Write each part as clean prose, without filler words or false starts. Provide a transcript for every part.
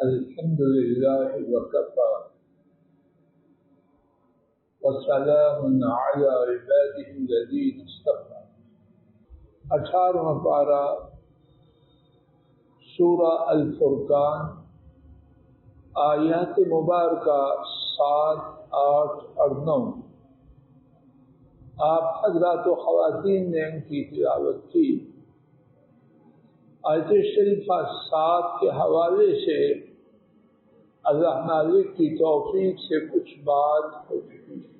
الحمد لله وكفى وسلام على عباده الذين اصطفى. 18واں پارہ سورہ الفرقان، آیات مبارکہ 7، 8 اور 9. آپ حضرات و خواتین نے ان کی تلاوت کی. آیت شریفہ 7 کے حوالے سے اللہ مالک کی توفیق سے کچھ بات ہو چکی ہے.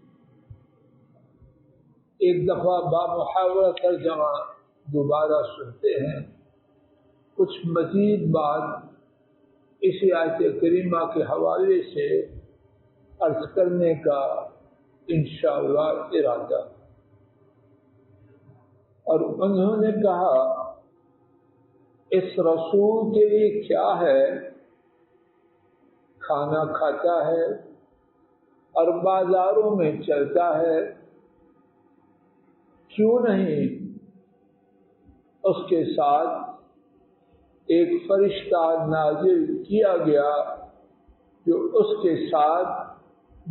ایک دفعہ بامحاورہ ترجمہ دوبارہ سنتے ہیں. کچھ مزید بات اسی آیت کریمہ کے حوالے سے عرض کرنے کا انشاءاللہ ارادہ. اور انہوں نے کہا اس رسول کے لیے کیا ہے، کھانا کھاتا ہے اور بازاروں میں چلتا ہے، کیوں نہیں اس کے ساتھ ایک فرشتہ نازل کیا گیا جو اس کے ساتھ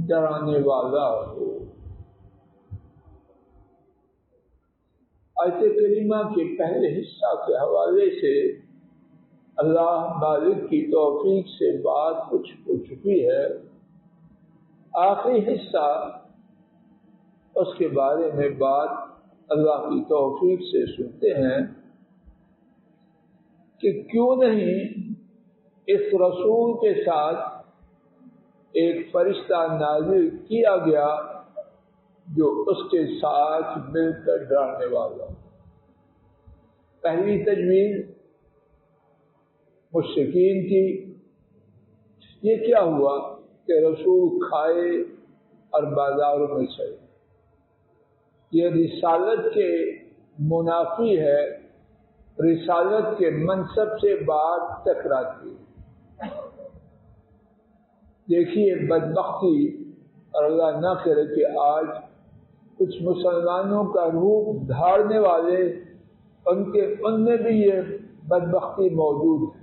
ڈرانے والا ہو. آیت کریمہ کے پہلے حصہ کے حوالے سے اللہ مالک کی توفیق سے بات کچھ ہو چکی ہے. آخری حصہ اس کے بارے میں بات اللہ کی توفیق سے سنتے ہیں کہ کیوں نہیں اس رسول کے ساتھ ایک فرشتہ نازل کیا گیا جو اس کے ساتھ مل کر ڈرانے والا. پہلی تجویز مشرکین کی یہ کیا ہوا کہ رسول کھائے اور بازاروں میں چلے. یہ رسالت کے منافی ہے، رسالت کے منصب سے بات ٹکراتی ہے. دیکھیے بدبختی، اور اللہ نہ کرے کہ آج کچھ مسلمانوں کا روح دھاڑنے والے ان میں بھی یہ بدبختی موجود ہے.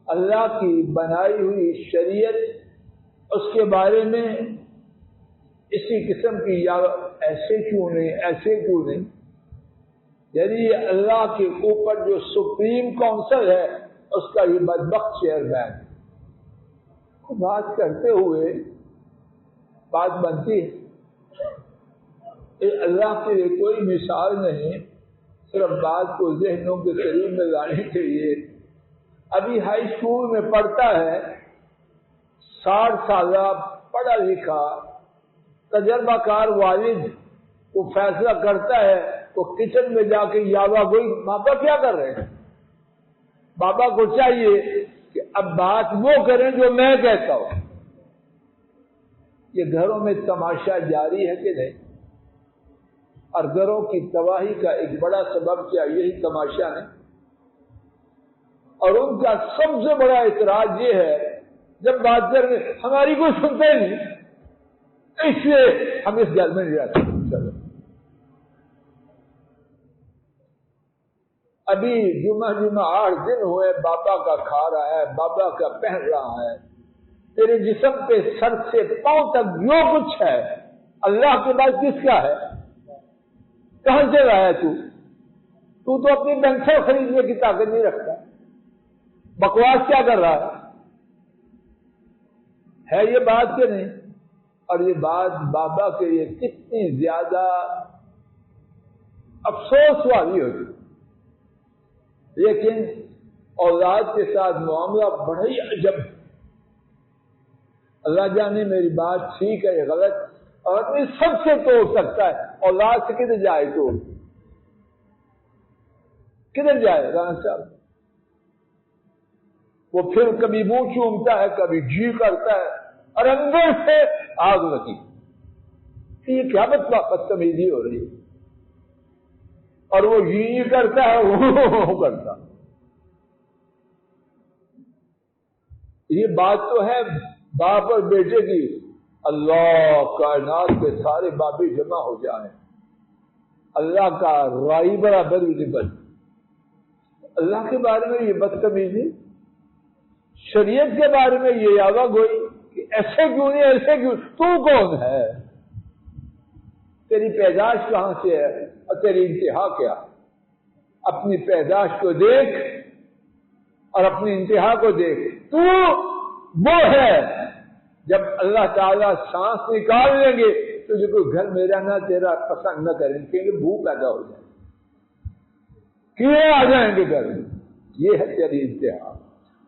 اللہ کی بنائی ہوئی شریعت، اس کے بارے میں اسی قسم کی یا ایسے کیوں نہیں، یعنی یہ اللہ کے اوپر جو سپریم کونسل ہے اس کا یہ بدبخت چیئرمین. بات کرتے ہوئے بات بنتی ہے. اللہ کے لیے کوئی مثال نہیں، صرف بات کو ذہنوں کے قریب میں لانے کے لیے. ابھی ہائی اسکول میں پڑھتا ہے، 60 سالہ پڑھا لکھا تجربہ کار والد وہ فیصلہ کرتا ہے، وہ کچن میں جا کے یاوا گوئی. بابا کیا کر رہے ہیں؟ بابا کو چاہیے کہ اب بات وہ کریں جو میں کہتا ہوں. یہ گھروں میں تماشا جاری ہے کہ نہیں؟ اور گھروں کی تباہی کا ایک بڑا سبب کیا یہی تماشا ہے. اور ان کا سب سے بڑا اعتراض یہ ہے جب بات کریں ہماری کوئی سنتے نہیں، اس لیے ہم اس گھر میں نہیں رہتے. چلو ابھی جمعہ 8 دن ہوئے، بابا کا کھا رہا ہے، بابا کا پہن رہا ہے. تیرے جسم پہ سر سے پاؤں تک جو کچھ ہے اللہ کے بعد کس کا ہے؟ کہاں سے رہا ہے تو اپنی پینسل خریدنے کی طاقت نہیں رکھتا. بکواس کیا کر رہا ہے یہ بات کہ نہیں؟ اور یہ بات بابا کے لیے کتنی زیادہ افسوس والی ہوتی. لیکن اولاد کے ساتھ معاملہ بڑا ہی عجب ہے. اللہ جانے میری بات ٹھیک ہے یا غلط، اور اپنی سب سے توڑ سکتا ہے. اولاد سے کدھر جائے تو کدھر جائے رانا صاحب؟ وہ پھر کبھی منہ چومتا ہے، کبھی جی کرتا ہے، اور اندر سے آگ لگی. یہ کیا بدتمیزی ہو رہی ہے؟ اور وہ یہ کرتا ہے وہ کرتا. یہ بات تو ہے باپ اور بیٹے کی. اللہ کائنات کے سارے بابے جمع ہو جائیں، اللہ کا رائی برابر بھی نہیں بن. اللہ کے بارے میں یہ بدتمیزی شریعت کے بارے میں یہ یاوہ گوئی کہ ایسے کیوں نہیں، ایسے کیوں، تو کون ہے؟ تیری پیدائش کہاں سے ہے اور تیری انتہا کیا؟ اپنی پیدائش کو دیکھ اور اپنی انتہا کو دیکھ. تو وہ ہے جب اللہ تعالیٰ سانس نکال لیں گے تو جو کوئی گھر میرا نہ تیرا پسند نہ کریں گے، بھو پیدا ہو جائے، کیڑے آ جائیں گے گھر میں. یہ ہے تیری انتہا.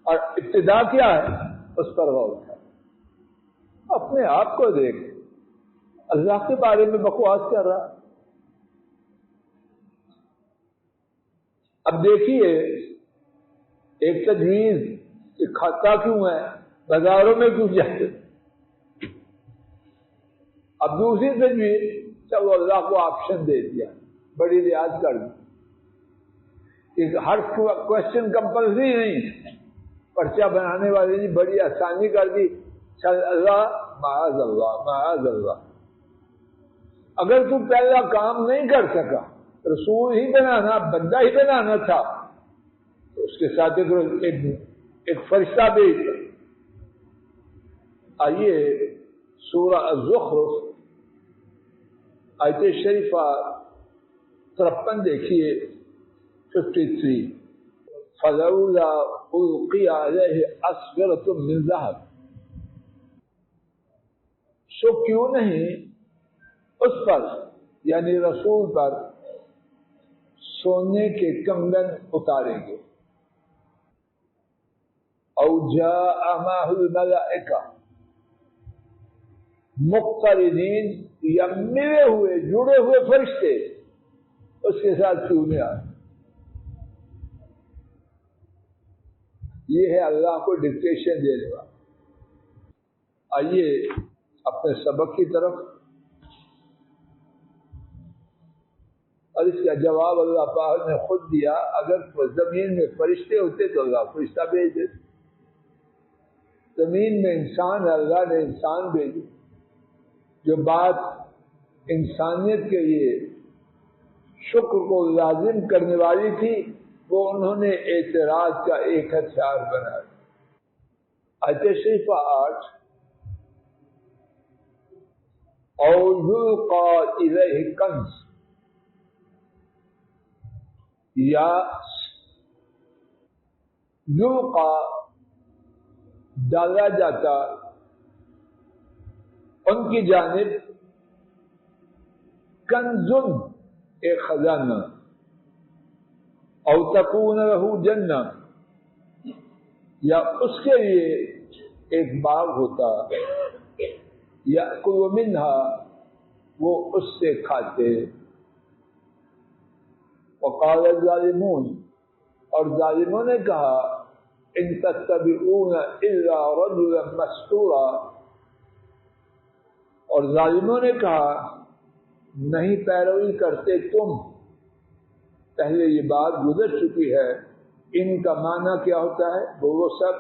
اور ابتدا کیا ہے اس پر غور کر. اپنے آپ کو دیکھ، اللہ کے بارے میں بکواس کر رہا. اب دیکھیے ایک تجویز کہ کھاتا کیوں ہے، بازاروں میں کیوں جاتے. اب دوسری تجویز، چلو اللہ کو آپشن دے دیا، بڑی ریاض کر دی کہ ہر کوشچن کمپلسری نہیں، پرچہ بنانے والے نے بڑی آسانی کر دی. چل اللہ معاذ اللہ معاذ اللہ. اگر تو پہلا کام نہیں کر سکا، رسول ہی بنانا، بندہ ہی بنانا تھا، تو اس کے ساتھ ایک فرشتہ بھیج. آئیے سورہ الزخرف آیت شریفہ 53 دیکھیے 53. فلولا القی علیہ اسورۃ من ذہب. سو کیوں نہیں اس پر یعنی رسول پر سونے کے کنگن اتاریں گے. او جاء معہ الملائکہ مقترنین، یا ملے ہوئے جڑے ہوئے فرشتے اس کے ساتھ کیوں نہیں آئے. یہ ہے اللہ کو ڈکٹیشن دینے والا. آئیے اپنے سبق کی طرف. اور اس کا جواب اللہ پاک نے خود دیا. اگر زمین میں فرشتے ہوتے تو اللہ فرشتہ بھیج دیتے. زمین میں انسان ہے، اللہ نے انسان بھیجے. جو بات انسانیت کے لیے شکر کو لازم کرنے والی تھی وہ انہوں نے اعتراض کا ایک ہتھیار بنا دیا. آیت شریفہ 8. او یلقی الیہ کنز، یا یلقی ڈالا جاتا ان کی جانب کنزن ایک خزانہ، او تکون لہ جنہ، یا اس کے لیے ایک باغ ہوتا، یأکل منہا وہ اس سے کھاتے. وقال الظالمون، اور ظالموں نے کہا ان تتبعون الا رجلا مسحورا، اور ظالموں نے کہا نہیں پیروی کرتے تم. پہلے یہ بات گزر چکی ہے. ان کا معنی کیا ہوتا ہے؟ وہ سب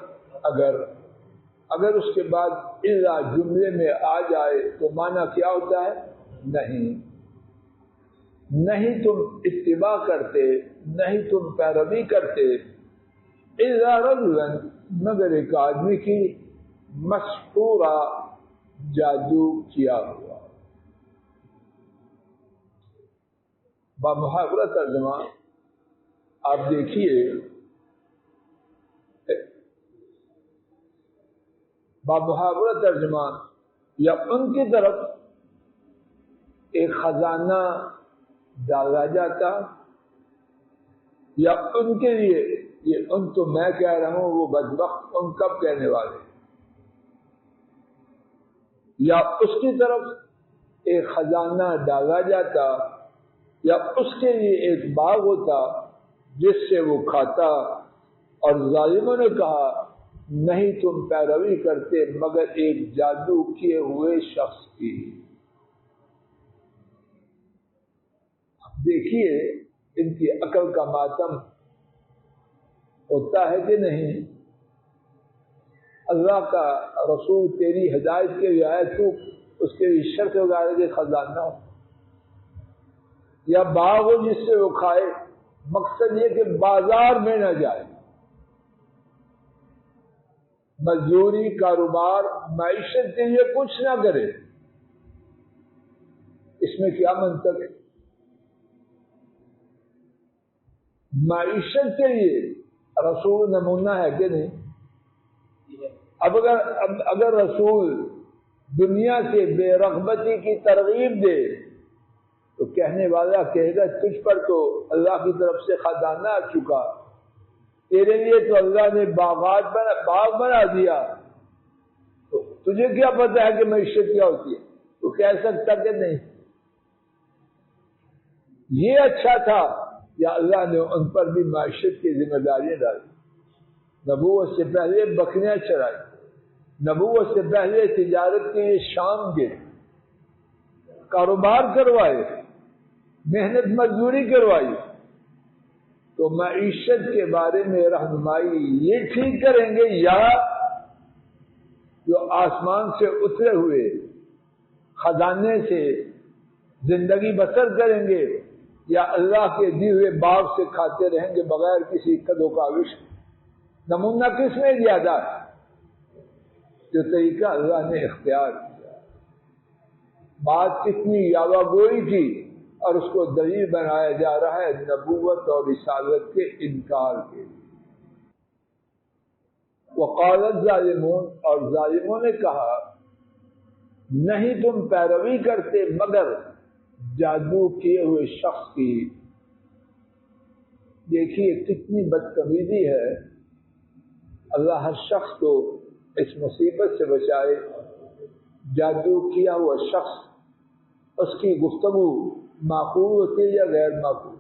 اگر اس کے بعد الا جملے میں آ جائے تو معنی کیا ہوتا ہے؟ نہیں تم اتباع کرتے، نہیں تم پیروی کرتے. الا رجلا مگر ایک آدمی کی مسحورا جادو کیا ہوا. بمحاورہ ترجمہ آپ دیکھیے، بمحاورہ ترجمہ یا ان کی طرف ایک خزانہ ڈالا جاتا، یا ان کے لیے، یہ ان تو میں کہہ رہا ہوں، وہ بدبخت ان کب کہنے والے، یا اس کی طرف ایک خزانہ ڈالا جاتا، یا اس کے لیے ایک باغ ہوتا جس سے وہ کھاتا. اور ظالموں نے کہا نہیں تم پیروی کرتے مگر ایک جادو کیے ہوئے شخص کی. دیکھیے ان کی عقل کا ماتم ہوتا ہے کہ نہیں. اللہ کا رسول تیری ہدایت کے لیے آئے تو اس کے لیے شرط وغیرہ کے خزانہ ہو یا باغ ہو جس سے وہ کھائے. مقصد یہ کہ بازار میں نہ جائے. مزدوری، کاروبار، معیشت کے لیے کچھ نہ کرے، اس میں کیا منطق ہے؟ معیشت کے لیے رسول نمونہ ہے کہ نہیں؟ اب اگر رسول دنیا سے بے رغبتی کی ترغیب دے تو کہنے والا کہے گا تجھ پر تو اللہ کی طرف سے خزانہ آ چکا، تیرے لیے تو اللہ نے باغ بنا دیا، تو تجھے کیا پتا ہے کہ معیشت کیا ہوتی ہے؟ تو کہہ سکتا کہ نہیں یہ اچھا تھا، یا اللہ نے ان پر بھی معیشت کی ذمہ داریاں ڈالی، نبوت سے پہلے بکریاں چرائی، نبوت سے پہلے تجارت کے لیے شام گئے، کاروبار کروائے، محنت مزدوری کروائی، تو معیشت کے بارے میں رہنمائی یہ ٹھیک کریں گے یا جو آسمان سے اترے ہوئے خزانے سے زندگی بسر کریں گے، یا اللہ کے دیے ہوئے باغ سے کھاتے رہیں گے بغیر کسی قد و کاوش؟ نمونہ کس نے زیادہ ہے؟ جو طریقہ اللہ نے اختیار کیا، بات کتنی یاوہ گوئی کی، اور اس کو دلیل بنایا جا رہا ہے نبوت اور رسالت کے انکار کے لیے۔ وقالت ظالمون، اور ظالموں نے کہا نہیں تم پیروی کرتے مگر جادو کیے ہوئے شخص کی۔ دیکھیے کتنی بدتمیزی ہے، اللہ ہر شخص کو اس مصیبت سے بچائے۔ جادو کیا ہوا شخص، اس کی گفتگو معقول ہوتی ہے یا غیر معقول؟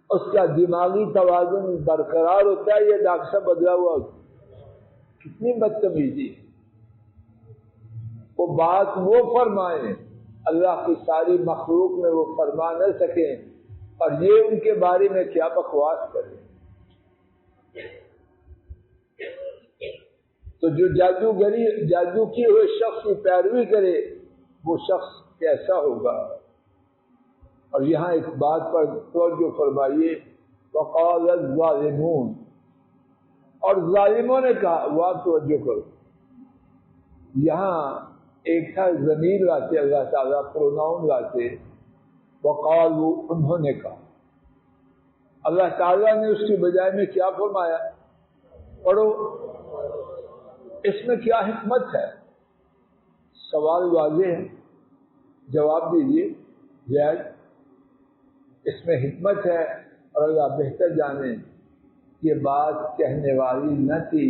اس کا دماغی توازن برقرار ہوتا ہے یا ناقصہ بدلا ہوا ہوتا ہے؟ کتنی بدتمیزی ہے۔ وہ بات وہ فرمائیں اللہ کی ساری مخلوق میں وہ فرما نہ سکیں، اور یہ ان کے بارے میں کیا بکواس کریں۔ تو جو جادو کیے ہوئے شخص کی پیروی کرے وہ شخص کیسا ہوگا؟ اور یہاں ایک بات پر توجہ فرمائیے، وقال الظالمون، اور ظالموں نے کہا، وہ توجہ کرو، یہاں ایک تھا ضمیر لاتے اللہ تعالیٰ، پروناؤن لاتے، وقالوا، انہوں نے کہا۔ اللہ تعالیٰ نے اس کی بجائے میں کیا فرمایا؟ پڑھو، اس میں کیا حکمت ہے؟ سوال واضح ہے، جواب دیجیے جائز۔ اس میں حکمت ہے، اور اللہ بہتر جانے یہ بات کہنے والی نہ تھی،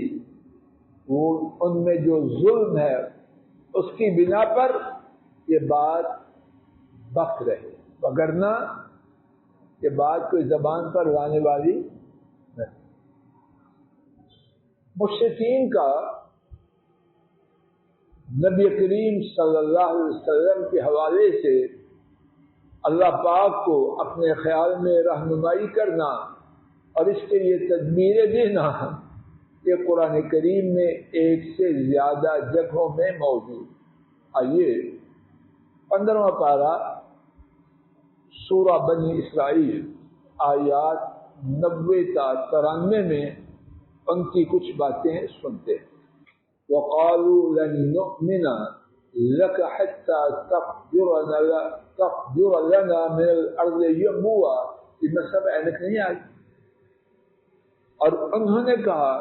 وہ ان میں جو ظلم ہے اس کی بنا پر یہ بات بک رہے، وگرنہ یہ بات کوئی زبان پر لانے والی نہیں۔ مشرکین کا نبی کریم صلی اللہ علیہ وسلم کے حوالے سے اللہ پاک کو اپنے خیال میں رہنمائی کرنا اور اس کے لیے تدبیریں دینا، یہ قرآن کریم میں ایک سے زیادہ جگہوں میں موجود۔ آئیے 15واں پارہ سورہ بنی اسرائیل آیات 90 تا 93 میں ان کی کچھ باتیں سنتے ہیں۔ وَقَالُوا لَن نُؤْمِنَ لَكَ حَتَّى تَفْجُرَ لَنَا مِنَ الْأَرْضِ يَنبُوعًا، یہ میں سب اینک نہیں آئی۔ اور انہوں نے کہا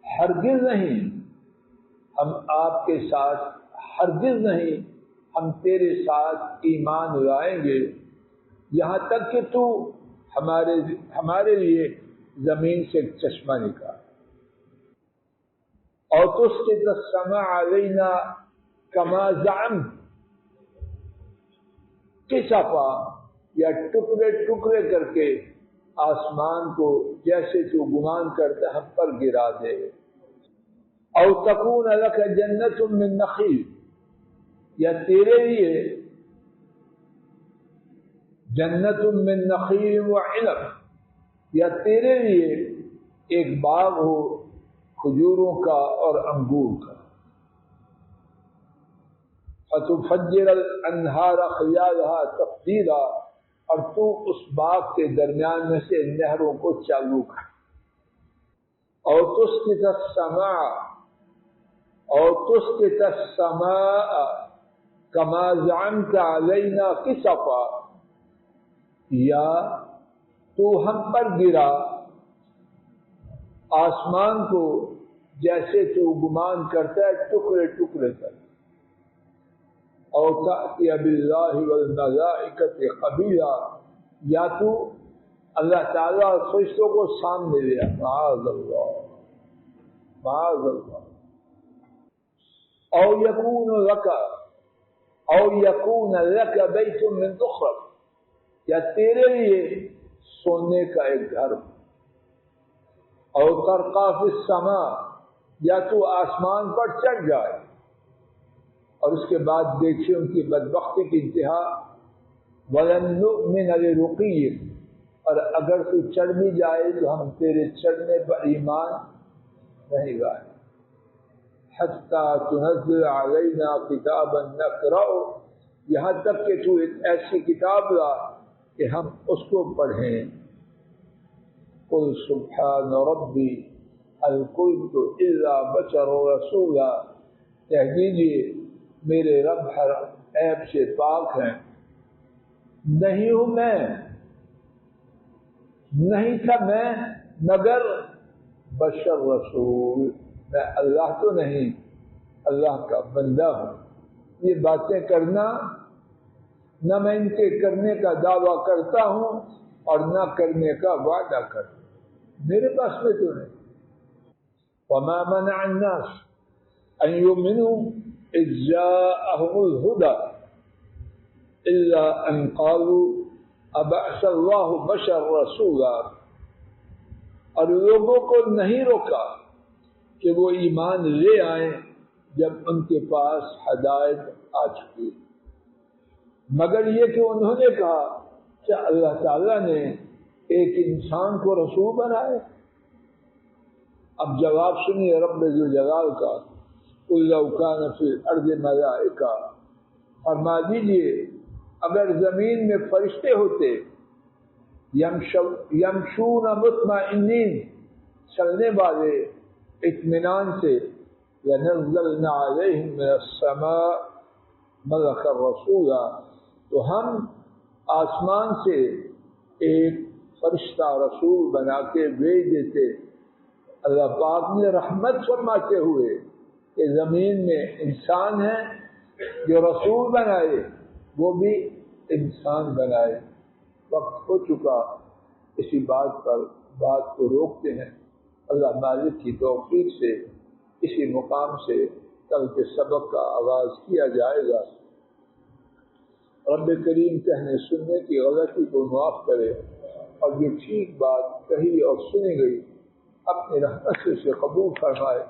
ہرگز نہیں ہم آپ کے ساتھ، ہرگز نہیں ہم تیرے ساتھ ایمان لائیں گے یہاں تک کہ تو ہمارے لیے زمین سے ایک چشمہ نکال، اور تسقط السماء علینا کما زعمت، کسفا یا ٹکڑے ٹکڑے کر کے آسمان کو جیسے تو گمان کرتا ہم پر گرا دے، او تکون لک جنت من نخیل، یا تیرے لیے جنت من نخیل وعنب، یا تیرے لیے ایک باغ ہو کھجوروں کا اور انگور کا، فتفجر الانہار خلالها تفجیرا، اور تو اس باغ کے درمیان میں سے نہروں کو چالو کر، اور تسقط السماء اور تسقط السماء کما زعمت علینا کسفا، یا تو ہم پر گرا آسمان کو جیسے تو گمان کرتا ہے ٹکڑے ٹکڑے کر، اور تأتی باللہ والملائکۃ قبیلا، یا تو اللہ تعالیٰ اور فرشتوں کو سامنے لیا، معاذ اللہ معاذ اللہ، او یکون لک بیت من زخرف، یا تیرے لیے سونے کا ایک گھر، او ترقی فی السماء، یا تو آسمان پر چڑھ جائے۔ اور اس کے بعد دیکھیے ان کی بدبختی کی انتہا، وَلَن نُؤْمِنَ لِرُقِيِّكَ، اور اگر تو چڑھ بھی جائے تو ہم تیرے چڑھنے پر ایمان نہیں لائیں، حَتَّى تُنَزِّلَ عَلَيْنَا كِتَابًا نَقْرَؤُ، یہاں تک کہ تو ایک ایسی کتاب لا کہ ہم اس کو پڑھیں۔ قُلْ سُبْحَانَ رَبِّي هَلْ كُنتُ إِلَّا بَشَرًا رَسُولًا، کہہ دیجیے میرے رب ہر عیب سے پاک ہیں، نہیں ہوں میں، نہیں تھا میں مگر بشر رسول، میں اللہ تو نہیں، اللہ کا بندہ ہوں۔ یہ باتیں کرنا نہ میں ان کے کرنے کا دعویٰ کرتا ہوں اور نہ کرنے کا وعدہ کرتا ہوں، میرے پاس میں تو نہیں۔ وَمَا مَنَعَ النَّاسَ أَن يُؤْمِنُوا إِذْ جَاءَهُمُ الْهُدَى إِلَّا أَن قَالُوا أَبَعَثَ اللَّهُ بَشَرًا رَسُولًا، اور لوگوں کو نہیں روکا کہ وہ ایمان لے آئیں جب ان کے پاس ہدایت آ چکی، مگر یہ کہ انہوں نے کہا کہ اللہ تعالیٰ نے ایک انسان کو رسول بنائے۔ اب جواب سنیے رب ذوالجلال کا، قُل لَّوْ كَانَ فِي الْأَرْضِ مَلَائِكَةٌ، فرما دیجیے اگر زمین میں فرشتے ہوتے، یمشون مطمئنین، چلنے والے اطمینان سے، لَنَزَّلْنَا عَلَيْهِم مِّنَ السَّمَاءِ مَلَكًا رَّسُولًا، تو ہم آسمان سے ایک فرشتہ رسول بنا کے بھیج دیتے۔ اللہ پاک نے رحمت فرماتے ہوئے کہ زمین میں انسان ہیں جو رسول بنائے، وہ بھی انسان بنائے۔ وقت ہو چکا، اسی بات پر بات کو روکتے ہیں۔ اللہ مالک کی توفیق سے اسی مقام سے کل کے سبق کا آغاز کیا جائے گا۔ رب کریم کہنے سننے کی غلطی کو معاف کرے، اور جو ٹھیک بات کہی اور سنی گئی اپنی رحمت سے قبول فرمائے۔